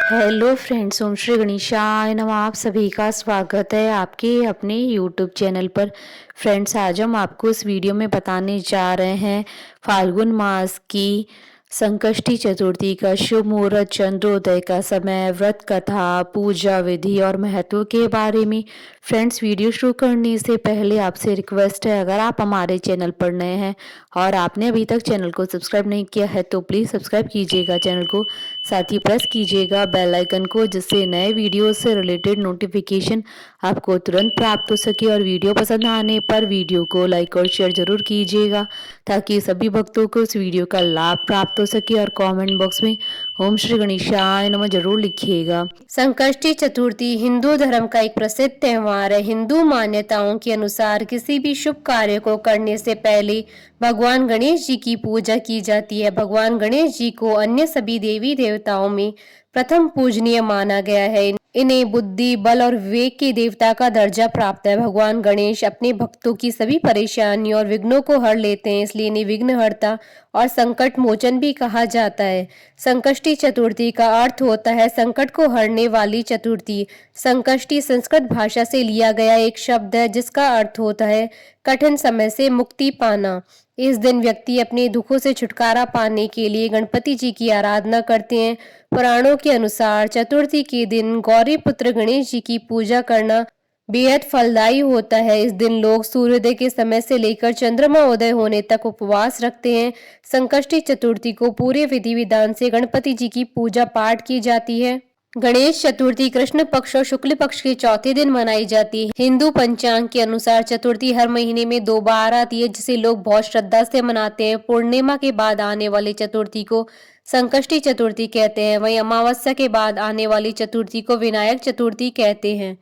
Hello friends, ओम श्री गणेशाय नमः। आप सभी का स्वागत है आपके अपने यूट्यूब चैनल पर। फ्रेंड्स, आज हम आपको इस वीडियो में बताने जा रहे हैं फाल्गुन मास की संकष्टी चतुर्थी का शुभ मुहूर्त, चंद्रोदय का समय, व्रत कथा, पूजा विधि और महत्व के बारे में। फ्रेंड्स, वीडियो शुरू करने से पहले आपसे रिक्वेस्ट है, अगर आप हमारे चैनल पर नए हैं और आपने अभी तक चैनल को सब्सक्राइब नहीं किया है तो प्लीज़ सब्सक्राइब कीजिएगा चैनल को, साथ ही प्रेस कीजिएगा बेल आइकन को, जिससे नए वीडियो से रिलेटेड नोटिफिकेशन आपको तुरंत प्राप्त हो सके। और वीडियो पसंद आने पर वीडियो को लाइक और शेयर जरूर कीजिएगा ताकि सभी भक्तों को इस वीडियो का लाभ प्राप्त हो सके। और कमेंट बॉक्स में ओम श्री गणेशाय नमः जरूर लिखिएगा। संकष्टी चतुर्थी हिंदू धर्म का एक प्रसिद्ध त्योहार है। हिंदू मान्यताओं के अनुसार किसी भी शुभ कार्य को करने से पहले भगवान गणेश जी की पूजा की जाती है। भगवान गणेश जी को अन्य सभी देवी देवताओं में प्रथम पूजनीय माना गया है। इन्हें बुद्धि, बल और विवेक के देवता का दर्जा प्राप्त है। भगवान गणेश अपने भक्तों की सभी परेशानी और विघ्नों को हर लेते हैं, इसलिए इन्हें विघ्नहर्ता और संकट मोचन भी कहा जाता है। संकष्टी चतुर्थी का अर्थ होता है संकट को हरने वाली चतुर्थी। संकष्टी संस्कृत भाषा से लिया गया एक शब्द है जिसका अर्थ होता है कठिन समय से मुक्ति पाना। इस दिन व्यक्ति अपने दुखों से छुटकारा पाने के लिए गणपति जी की आराधना करते हैं। पुराणों के अनुसार चतुर्थी के दिन गौरी पुत्र गणेश जी की पूजा करना बेहद फलदायी होता है। इस दिन लोग सूर्योदय के समय से लेकर चंद्रमा उदय होने तक उपवास रखते हैं। संकष्टी चतुर्थी को पूरे विधि विधान से गणपति जी की पूजा पाठ की जाती है। गणेश चतुर्थी कृष्ण पक्ष और शुक्ल पक्ष के चौथे दिन मनाई जाती है। हिंदू पंचांग के अनुसार चतुर्थी हर महीने में 2 बार आती है, जिसे लोग बहुत श्रद्धा से मनाते हैं। पूर्णिमा के बाद आने वाली चतुर्थी को संकष्टी चतुर्थी कहते हैं, वहीं अमावस्या के बाद आने वाली चतुर्थी को विनायक चतुर्थी कहते हैं।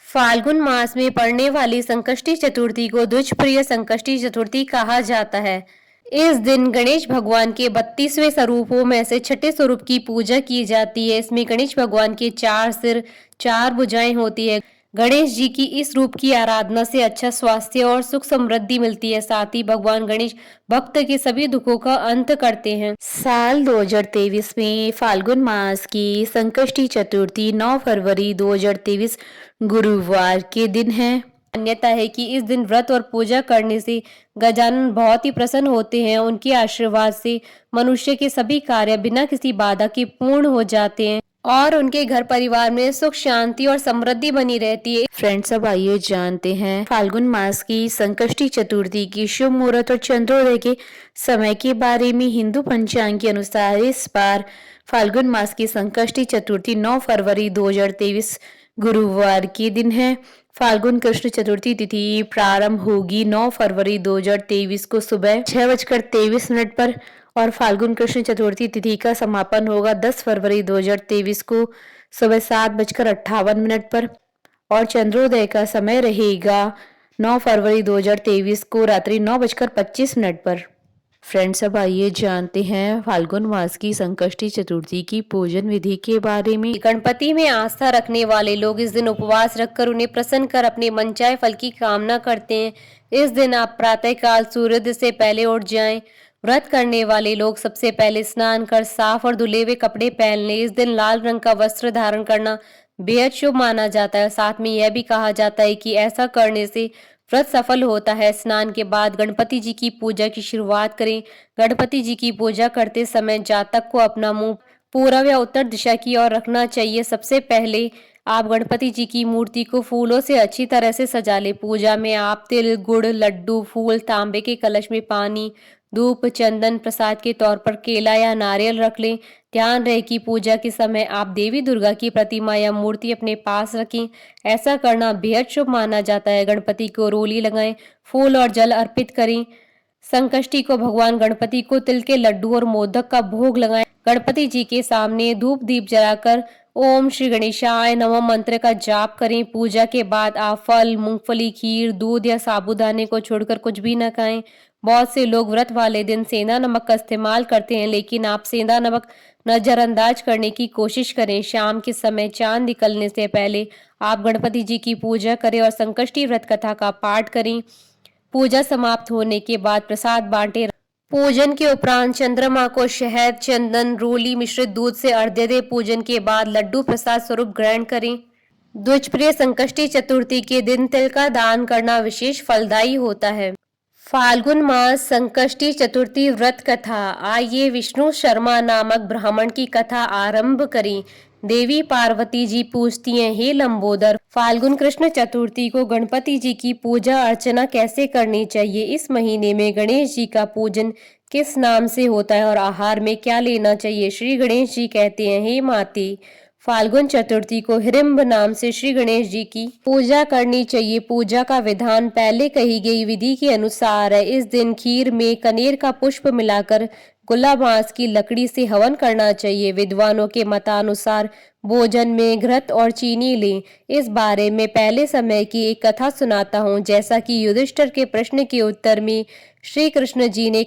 फाल्गुन मास में पड़ने वाली संकष्टी चतुर्थी को द्विजप्रिय संकष्टी चतुर्थी कहा जाता है। इस दिन गणेश भगवान के 32वें स्वरूपों में से छठे स्वरूप की पूजा की जाती है। इसमें गणेश भगवान के 4 सिर, 4 भुजाएं होती है। गणेश जी की इस रूप की आराधना से अच्छा स्वास्थ्य और सुख समृद्धि मिलती है। साथ ही भगवान गणेश भक्त के सभी दुखों का अंत करते हैं। साल 2023 में फाल्गुन मास की संकष्टी चतुर्थी 9 फरवरी 2023 गुरुवार के दिन है। मान्यता है कि इस दिन व्रत और पूजा करने से गजानन बहुत ही प्रसन्न होते हैं। उनके आशीर्वाद से मनुष्य के सभी कार्य बिना किसी बाधा के पूर्ण हो जाते हैं और उनके घर परिवार में सुख शांति और समृद्धि बनी रहती है। फ्रेंड्स, अब आइए जानते हैं फाल्गुन मास की संकष्टी चतुर्थी की शुभ मुहूर्त और चंद्रोदय के समय के बारे में। हिंदू पंचांग के अनुसार इस बार फाल्गुन मास की संकष्टी चतुर्थी 9 फरवरी 2023 गुरुवार के दिन है। फाल्गुन कृष्ण चतुर्थी तिथि प्रारंभ होगी 9 फरवरी 2023 को सुबह 6:23 पर और फाल्गुन कृष्ण चतुर्थी तिथि का समापन होगा 10 फरवरी 2023 को सुबह 7:58 पर और चंद्रोदय का समय रहेगा 9 फरवरी 2023 को रात्रि 9:25 पर। फ्रेंड्स, अब आइए जानते हैं फाल्गुन मास की संकष्टी चतुर्थी की पूजन विधि के बारे में। गणपति में आस्था रखने वाले लोग इस दिन उपवास रखकर उन्हें प्रसन्न कर अपने मनचाहे फल की कामना करते हैं। इस दिन आप प्रातःकाल सूर्योदय से पहले उठ जाएं। व्रत करने वाले लोग सबसे पहले स्नान कर साफ और धुले हुए कपड़े पहन लें। इस दिन लाल रंग का वस्त्र धारण करना बेहद शुभ माना जाता है। साथ में यह भी कहा जाता है कि ऐसा करने से व्रत सफल होता है। स्नान के बाद गणपति जी की पूजा की शुरुआत करें। गणपति जी की पूजा करते समय जातक को अपना मुंह पूर्व या उत्तर दिशा की ओर रखना चाहिए। सबसे पहले आप गणपति जी की मूर्ति को फूलों से अच्छी तरह से सजा लें। पूजा में आप तिल, गुड़, लड्डू, फूल, तांबे के कलश में पानी, धूप, चंदन, प्रसाद के तौर पर केला या नारियल रख लें। ध्यान रहे कि पूजा के समय आप देवी दुर्गा की प्रतिमा या मूर्ति अपने पास रखें। ऐसा करना बेहद शुभ माना जाता है। गणपति को रोली लगाएं, फूल और जल अर्पित करें। संकष्टी को भगवान गणपति को तिल के लड्डू और मोदक का भोग लगाएं। गणपति जी के सामने धूप दीप जलाकर ओम श्री गणेशाय नमः मंत्र का जाप करें। पूजा के बाद आप फल, मूंगफली, खीर, दूध या साबूदाने को छोड़कर कुछ भी न खाएं। बहुत से लोग व्रत वाले दिन सेंधा नमक का इस्तेमाल करते हैं, लेकिन आप सेंधा नमक नजरअंदाज करने की कोशिश करें। शाम के समय चांद निकलने से पहले आप गणपति जी की पूजा करें और संकष्टी व्रत कथा का पाठ करें। पूजा समाप्त होने के बाद प्रसाद बांटें। पूजन के उपरांत चंद्रमा को शहद, चंदन, रोली मिश्रित दूध से अर्घ्य दें। पूजन के बाद लड्डू प्रसाद स्वरूप ग्रहण करें। द्विजप्रिय संकष्टी चतुर्थी के दिन तिल का दान करना विशेष फलदायी होता है। फाल्गुन मास संकष्टी चतुर्थी व्रत कथा। आइए विष्णु शर्मा नामक ब्राह्मण की कथा आरंभ करें। देवी पार्वती जी पूछती हैं, हे लंबोदर, फाल्गुन कृष्ण चतुर्थी को गणपति जी की पूजा अर्चना कैसे करनी चाहिए? इस महीने में गणेश जी का पूजन किस नाम से होता है और आहार में क्या लेना चाहिए? श्री गणेश जी कहते हैं, हे माते, फाल्गुन चतुर्थी को हिडिंब नाम से श्री गणेश जी की पूजा करनी चाहिए। पूजा का विधान पहले कही गई विधि के अनुसार है। इस दिन खीर में कनेर का पुष्प मिलाकर गुलाब बांस की लकड़ी से हवन करना चाहिए। विद्वानों के मतानुसार भोजन में घृत और चीनी लें। इस बारे में पहले समय की एक कथा सुनाता हूँ। जैसा कि युधिष्ठिर के प्रश्न के उत्तर में श्री कृष्ण जी ने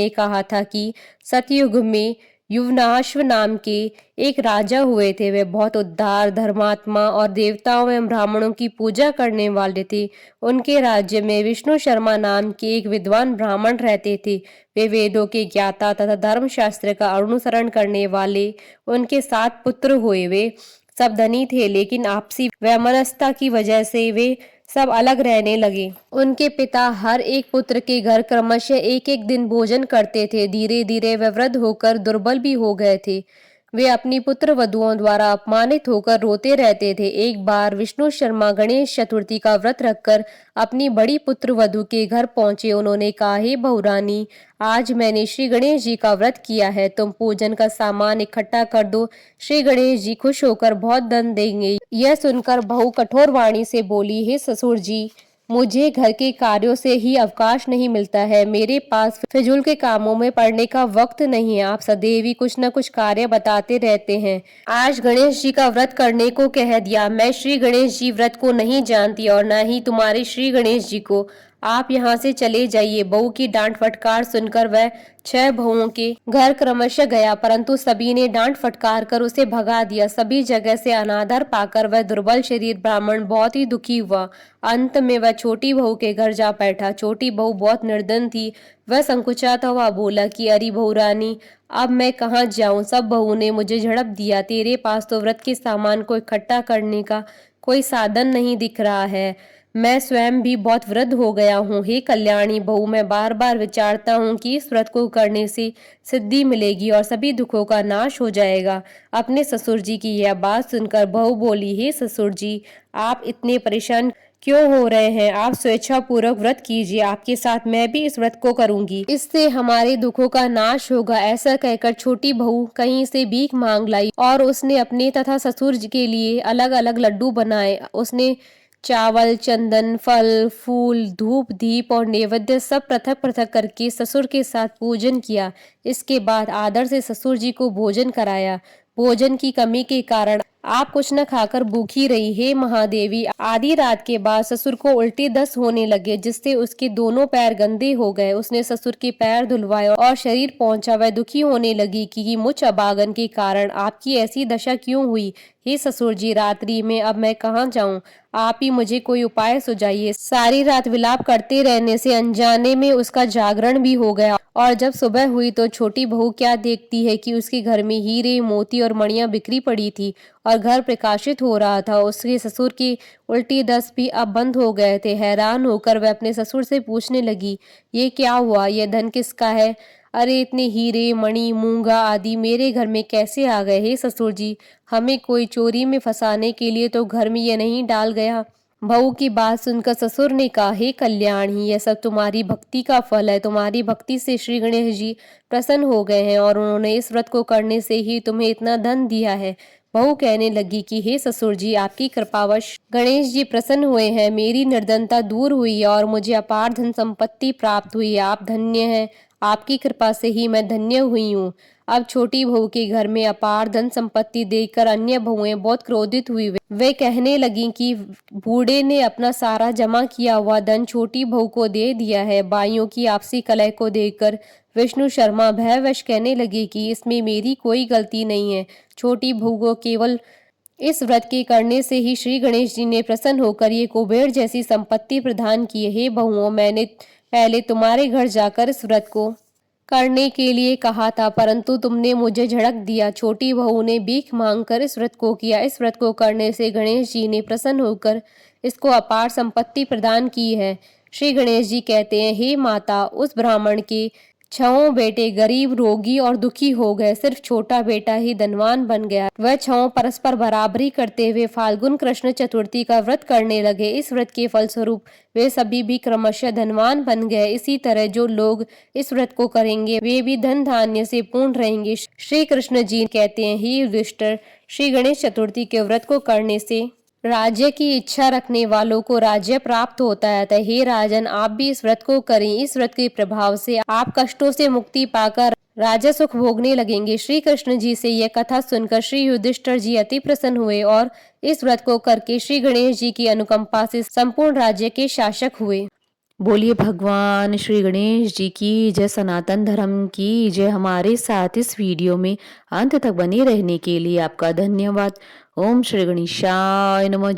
कहा था कि सतयुग में युवनाश्व नाम के एक राजा हुए थे। वे बहुत उदार, धर्मात्मा और देवताओं एवं ब्राह्मणों की पूजा करने वाले थे। उनके राज्य में विष्णु शर्मा नाम के एक विद्वान ब्राह्मण रहते थे। वे वेदों के ज्ञाता तथा धर्मशास्त्र का अनुसरण करने वाले। उनके 7 पुत्र हुए। वे सब धनी थे, लेकिन आपसी वैमनस्यता की वजह से वे सब अलग रहने लगे। उनके पिता हर एक पुत्र के घर क्रमशः एक एक दिन भोजन करते थे। धीरे धीरे वे वृद्ध होकर दुर्बल भी हो गए थे। वे अपनी पुत्र वधुओं द्वारा अपमानित होकर रोते रहते थे। एक बार विष्णु शर्मा गणेश चतुर्थी का व्रत रखकर अपनी बड़ी पुत्र वधु के घर पहुंचे। उन्होंने कहा, हे बहुरानी, आज मैंने श्री गणेश जी का व्रत किया है, तुम पूजन का सामान इकट्ठा कर दो। श्री गणेश जी खुश होकर बहुत धन देंगे। यह सुनकर बहू कठोर वाणी से बोली, हे ससुर जी, मुझे घर के कार्यों से ही अवकाश नहीं मिलता है। मेरे पास फिजूल के कामों में पड़ने का वक्त नहीं है। आप सदैव ही कुछ न कुछ कार्य बताते रहते हैं। आज गणेश जी का व्रत करने को कह दिया। मैं श्री गणेश जी व्रत को नहीं जानती और न ही तुम्हारे श्री गणेश जी को। आप यहाँ से चले जाइए। बहू की डांट फटकार सुनकर वह 6 बहुओं के घर क्रमशः गया, परंतु सभी ने डांट फटकार कर उसे भगा दिया। सभी जगह से अनादर पाकर वह दुर्बल शरीर ब्राह्मण बहुत ही दुखी हुआ। अंत में वह छोटी बहू के घर जा बैठा। छोटी बहू बहुत निर्धन थी। वह संकुचाता हुआ बोला कि अरे बहुरानी, अब मैं कहाँ जाऊं? सब बहू ने मुझे झड़प दिया। तेरे पास तो व्रत के सामान को इकट्ठा करने का कोई साधन नहीं दिख रहा है। मैं स्वयं भी बहुत वृद्ध हो गया हूँ। हे कल्याणी बहू, मैं बार बार विचारता हूँ कि इस व्रत को करने से सिद्धि मिलेगी और सभी दुखों का नाश हो जाएगा। अपने ससुर जी की यह बात सुनकर बहू बोली, हे ससुर जी, आप इतने परेशान क्यों हो रहे हैं? आप स्वेच्छा पूर्वक व्रत कीजिए। आपके साथ मैं भी इस व्रत को करूंगी। इससे हमारे दुखों का नाश होगा। ऐसा कहकर छोटी बहू कहीं से भीख मांग लाई और उसने अपने तथा ससुर जी के लिए अलग अलग लड्डू बनाए। उसने चावल, चंदन, फल, फूल, धूप, दीप और नैवेद्य सब पृथक पृथक करके ससुर के साथ पूजन किया। इसके बाद आदर से ससुर जी को भोजन कराया। भोजन की कमी के कारण आप कुछ न खाकर भूखी रही। हे महादेवी, आधी रात के बाद ससुर को उल्टी दस्त होने लगे, जिससे उसके दोनों पैर गंदे हो गए। उसने ससुर के पैर धुलवाए और शरीर पहुंचा। वह दुखी होने लगी कि मुझ अभागन के कारण आपकी ऐसी दशा क्यों हुई? हे ससुर जी, रात्रि में अब मैं कहाँ जाऊं? आप ही मुझे कोई उपाय सुझाइए। सारी रात विलाप करते रहने से अनजाने में उसका जागरण भी हो गया और जब सुबह हुई तो छोटी बहू क्या देखती है कि उसके घर में हीरे, मोती और मणियां बिखरी पड़ी थी और घर प्रकाशित हो रहा था। उसके ससुर की उल्टी दस्त भी अब बंद हो गए थे। हैरान होकर वह अपने ससुर से पूछने लगी, ये क्या हुआ? यह धन किसका है? अरे इतने हीरे, मणि, मूंगा आदि मेरे घर में कैसे आ गए? हे ससुर जी, हमें कोई चोरी में फंसाने के लिए तो घर में ये नहीं डाल गया? बहू की बात सुनकर ससुर ने कहा, हे कल्याणी, यह सब तुम्हारी भक्ति का फल है। तुम्हारी भक्ति से श्री गणेश जी प्रसन्न हो गए हैं और उन्होंने इस व्रत को करने से ही तुम्हें इतना धन दिया है। बहू कहने लगी कि हे ससुर जी, आपकी कृपावश गणेश जी प्रसन्न हुए हैं। मेरी निर्धनता दूर हुई है और मुझे अपार धन संपत्ति प्राप्त हुई है। आप धन्य हैं। आपकी कृपा से ही मैं धन्य हुई हूँ। अब छोटी बहू के घर में अपार धन संपत्ति देखकर अन्य बहुएं बहुत क्रोधित हुई। वे कहने लगी कि बूढ़े ने अपना सारा जमा किया हुआ धन छोटी बहू को दे दिया है। भाइयों की आपसी कलह को देखकर विष्णु शर्मा भयवश कहने लगे कि इसमें मेरी कोई गलती नहीं है। छोटी बहू को केवल इस व्रत के करने से ही श्री गणेश जी ने प्रसन्न होकर ये कुबेर जैसी संपत्ति प्रदान की है। हे बहुओं, मैंने पहले तुम्हारे घर जाकर इस व्रत को करने के लिए कहा था, परंतु तुमने मुझे झड़क दिया। छोटी बहू ने भीख मांगकर इस व्रत को किया। इस व्रत को करने से गणेश जी ने प्रसन्न होकर इसको अपार संपत्ति प्रदान की है। श्री गणेश जी कहते हैं, हे माता, उस ब्राह्मण के 6 बेटे गरीब, रोगी और दुखी हो गए, सिर्फ छोटा बेटा ही धनवान बन गया। वह 6 परस्पर बराबरी करते हुए फाल्गुन कृष्ण चतुर्थी का व्रत करने लगे। इस व्रत के फलस्वरूप वे सभी भी क्रमशः धनवान बन गए। इसी तरह जो लोग इस व्रत को करेंगे वे भी धन धान्य से पूर्ण रहेंगे। श्री कृष्ण जी कहते हैं, हे युधिष्ठिर, श्री गणेश चतुर्थी के व्रत को करने से राज्य की इच्छा रखने वालों को राज्य प्राप्त होता है। अतः हे राजन, आप भी इस व्रत को करें। इस व्रत के प्रभाव से आप कष्टों से मुक्ति पाकर राजा सुख भोगने लगेंगे। श्री कृष्ण जी से यह कथा सुनकर श्री युधिष्ठिर जी अति प्रसन्न हुए और इस व्रत को करके श्री गणेश जी की अनुकंपा से संपूर्ण राज्य के शासक हुए। बोलिए भगवान श्री गणेश जी की जय, सनातन धर्म की जय। हमारे साथ इस वीडियो में अंत तक बने रहने के लिए आपका धन्यवाद। ओम श्री गणेशाय नमः।